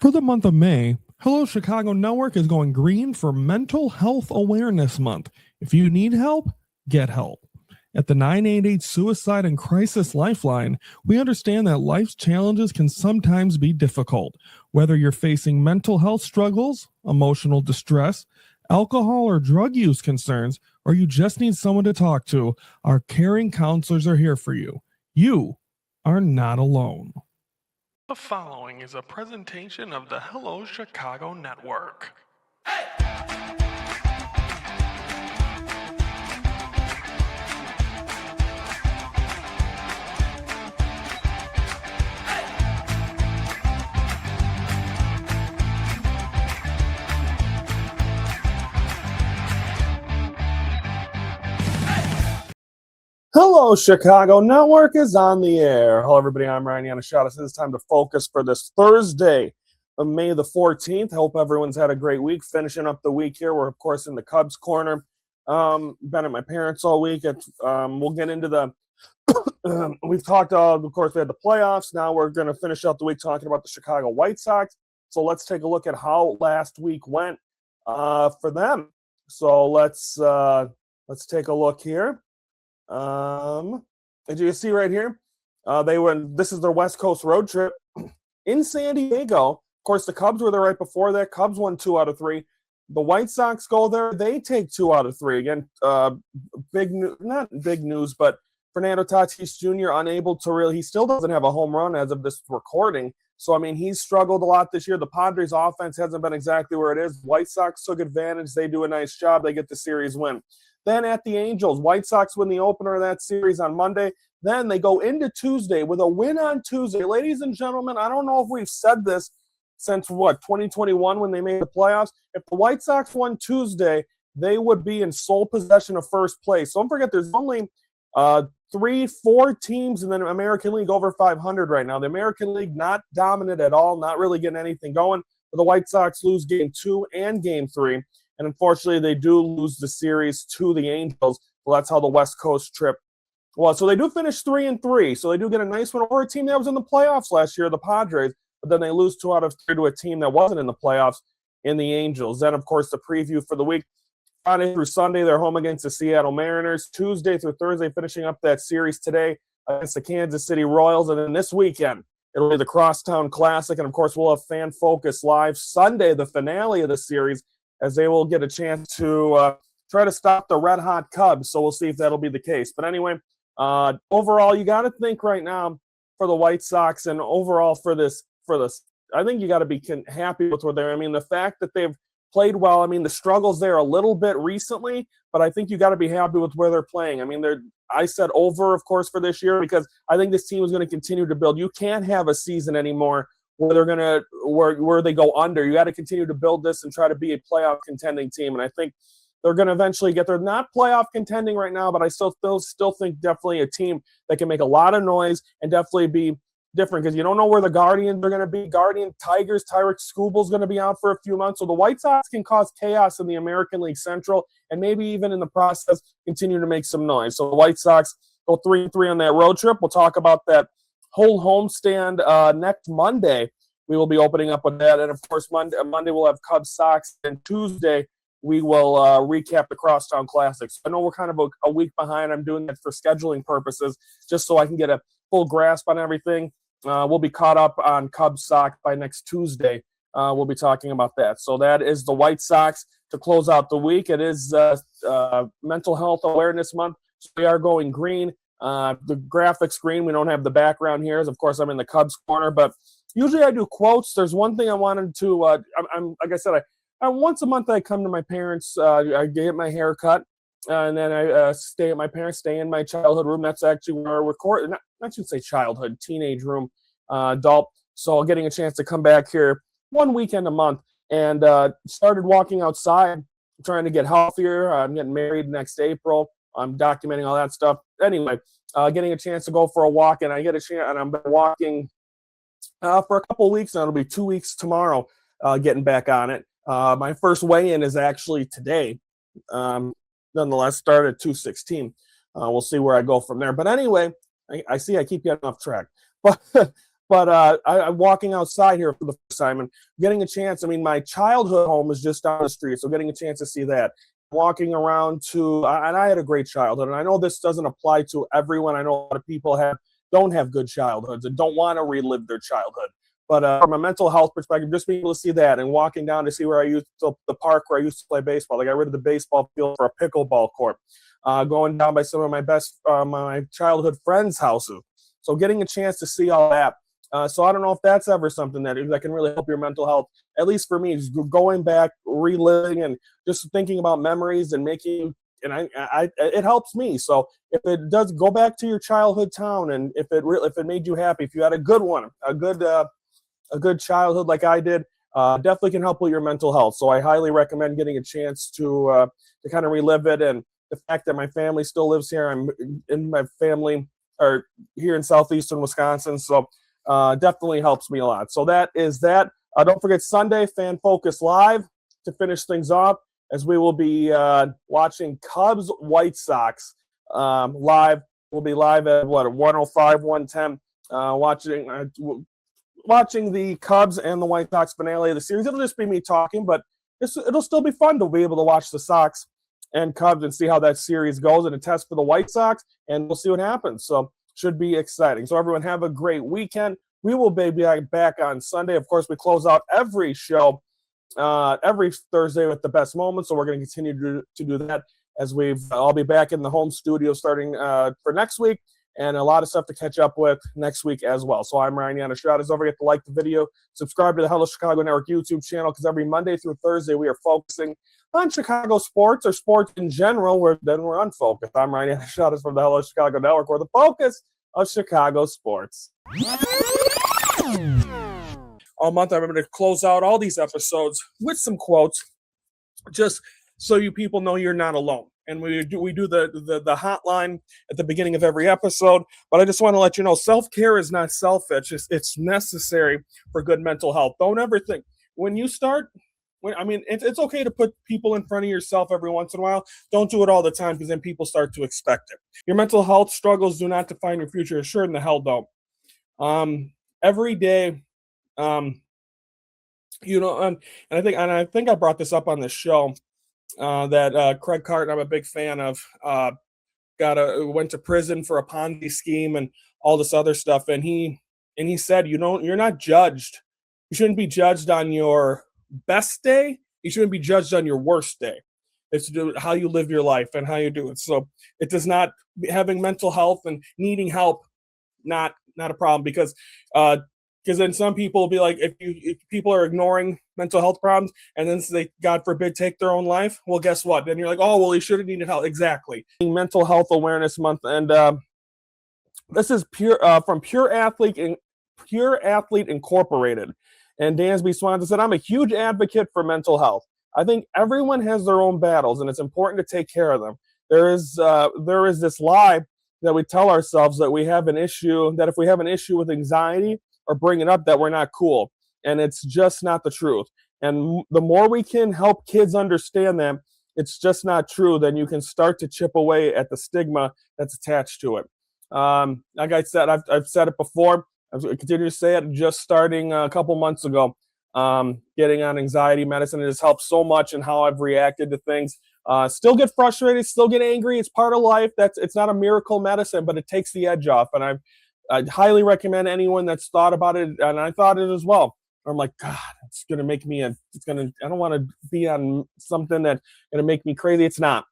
For the month of May, Hello Chicago Network is going green for Mental Health Awareness Month. If you need help, get help. At the 988 Suicide and Crisis Lifeline, we understand that life's challenges can sometimes be difficult. Whether you're facing mental health struggles, emotional distress, alcohol or drug use concerns, or you just need someone to talk to, our caring counselors are here for you. You are not alone. The following is a presentation of the Hello Chicago Network. Hello, Chicago Network is on the air. Hello, everybody. I'm Ryan Yanishadis. It's time to focus for this Thursday of May the 14th. Hope everyone's had a great week. Finishing up the week here. We're, of course, in the Cubs corner. Been at my parents' all week. We'll get into the we've talked, of course, we had the playoffs. Now we're going to finish out the week talking about the Chicago White Sox. So let's take a look at how last week went for them. So let's take a look here. As you can see right here, this is their West Coast road trip in San Diego. Of course, the Cubs were there right before that. Cubs won 2 out of 3. The White Sox go there. They take 2 out of 3. Again, not big news, but Fernando Tatis Jr. unable to really, he still doesn't have a home run as of this recording. So, I mean, he's struggled a lot this year. The Padres offense hasn't been exactly where it is. White Sox took advantage. They do a nice job. They get the series win. Then at the Angels, White Sox win the opener of that series on Monday. Then they go into Tuesday with a win on Tuesday. Ladies and gentlemen, I don't know if we've said this since, 2021 when they made the playoffs. If the White Sox won Tuesday, they would be in sole possession of first place. So don't forget, there's only 3-4 teams in the American League over 500 right now. The American League not dominant at all, not really getting anything going. But the White Sox lose Game 2 and Game 3. And unfortunately, they do lose the series to the Angels. Well, that's how the West Coast trip was. So they do finish 3-3. So they do get a nice one over a team that was in the playoffs last year, the Padres. But then they lose 2 out of 3 to a team that wasn't in the playoffs in the Angels. Then, of course, the preview for the week. Friday through Sunday, they're home against the Seattle Mariners. Tuesday through Thursday, finishing up that series today against the Kansas City Royals. And then this weekend, it'll be the Crosstown Classic. And, of course, we'll have Fan Focus Live Sunday, the finale of the series, as they will get a chance to try to stop the red-hot Cubs. So we'll see if that'll be the case. But anyway, overall, you got to think right now for the White Sox and overall for this, I think you got to be happy with where they're. I mean, the fact that they've played well, I mean, the struggles there a little bit recently, but I think you got to be happy with where they're playing. I mean, I said over, of course, for this year because I think this team is going to continue to build. You can't have a season anymore where they're gonna where they go under. You got to continue to build this and try to be a playoff contending team. And I think they're going to eventually get there. Not playoff contending right now, but I still think definitely a team that can make a lot of noise and definitely be different because you don't know where the Guardians are going to be. Tigers, Tyreek Skubal's going to be out for a few months. So the White Sox can cause chaos in the American League Central and maybe even in the process continue to make some noise. So the White Sox go 3-3 on that road trip. We'll talk about that whole homestand next Monday. We will be opening up with that. And, of course, Monday we'll have Cubs Sox. And Tuesday we will recap the Crosstown Classics. I know we're kind of a week behind. I'm doing that for scheduling purposes just so I can get a full grasp on everything. We'll be caught up on Cubs Sox by next Tuesday. We'll be talking about that. So that is the White Sox to close out the week. It is Mental Health Awareness Month. So we are going green. The graphics green. We don't have the background here. Of course, I'm in the Cubs corner, but usually I do quotes. There's one thing I wanted to. I'm like I said, once a month I come to my parents. I get my hair cut, and then I stay at my parents. Stay in my childhood room. That's actually where I record. I should say childhood, teenage room, adult. So getting a chance to come back here one weekend a month, and started walking outside, trying to get healthier. I'm getting married next April. I'm documenting all that stuff. Anyway, getting a chance to go for a walk, and I get a chance, and I've been walking for a couple of weeks now. It'll be 2 weeks tomorrow, getting back on it. My first weigh-in is actually today. Nonetheless, started at 216. We'll see where I go from there. But anyway, I see I keep getting off track. But But I'm walking outside here for the first time and getting a chance. I mean, my childhood home is just down the street, so getting a chance to see that. Walking around and I had a great childhood, and I know this doesn't apply to everyone. I know a lot of people don't have good childhoods and don't want to relive their childhood. But from a mental health perspective, just being able to see that and walking down to see the park where I used to play baseball. I got rid of the baseball field for a pickleball court. Going down by some of my childhood friends' houses. So getting a chance to see all that. So I don't know if that's ever something that can really help your mental health. At least for me, just going back, reliving, and just thinking about memories and making. And it helps me. So if it does, go back to your childhood town, and if it made you happy, if you had a good one, a good childhood like I did, definitely can help with your mental health. So I highly recommend getting a chance to kind of relive it. And the fact that my family still lives here, I'm in my family or here in southeastern Wisconsin. So definitely helps me a lot. So that is that. Don't forget Sunday, Fan Focus Live to finish things off, as we will be watching Cubs White Sox live. We'll be live at 105, 110, watching the Cubs and the White Sox finale of the series. It'll just be me talking, but it'll still be fun to be able to watch the Sox and Cubs and see how that series goes, and a test for the White Sox, and we'll see what happens. So should be exciting. So everyone have a great weekend. We will be back on Sunday. Of course, we close out every show every Thursday with the best moments. So we're going to continue to do that as I'll be back in the home studio starting for next week, and a lot of stuff to catch up with next week as well. So I'm Ryan Yanushad. Don't forget to like the video, subscribe to the Hello Chicago Network YouTube channel, because every Monday through Thursday we are focusing on Chicago sports or sports in general, we're unfocused. I'm Ryan Yanushad from the Hello Chicago Network, where the focus of Chicago sports. All month, I'm going to close out all these episodes with some quotes, just so you people know you're not alone. And we do the hotline at the beginning of every episode. But I just want to let you know, self-care is not selfish. It's necessary for good mental health. Don't ever think it's okay to put people in front of yourself every once in a while. Don't do it all the time, because then people start to expect it. Your mental health struggles do not define your future. Sure in the hell don't. Every day, and I think I brought this up on the show, that Craig Carton, I'm a big fan of, went to prison for a Ponzi scheme and all this other stuff. And he said, you're not judged. You shouldn't be judged on your best day. You shouldn't be judged on your worst day. It's how you live your life and how you do it. So it does not, having mental health and needing help, not a problem, because then some people will be like, if people are ignoring mental health problems and then they, God forbid, take their own life, well, guess what? Then you're like, oh, well, he should have needed help. Exactly. Mental Health Awareness Month. And this is from Pure Athlete Incorporated. And Dansby Swanson said, I'm a huge advocate for mental health. I think everyone has their own battles, and it's important to take care of them. There is this lie that we tell ourselves that we have an issue, that if we have an issue with anxiety or bring it up, that we're not cool. And it's just not the truth. And the more we can help kids understand that it's just not true, then you can start to chip away at the stigma that's attached to it. Like I said, I've said it before. I continue to say it, just starting a couple months ago, getting on anxiety medicine. It has helped so much in how I've reacted to things. Still get frustrated, still get angry. It's part of life. It's not a miracle medicine, but it takes the edge off. And I'd highly recommend anyone that's thought about it, and I thought it as well. I'm like, God, it's going to make me, I don't want to be on something that's going to make me crazy. It's not.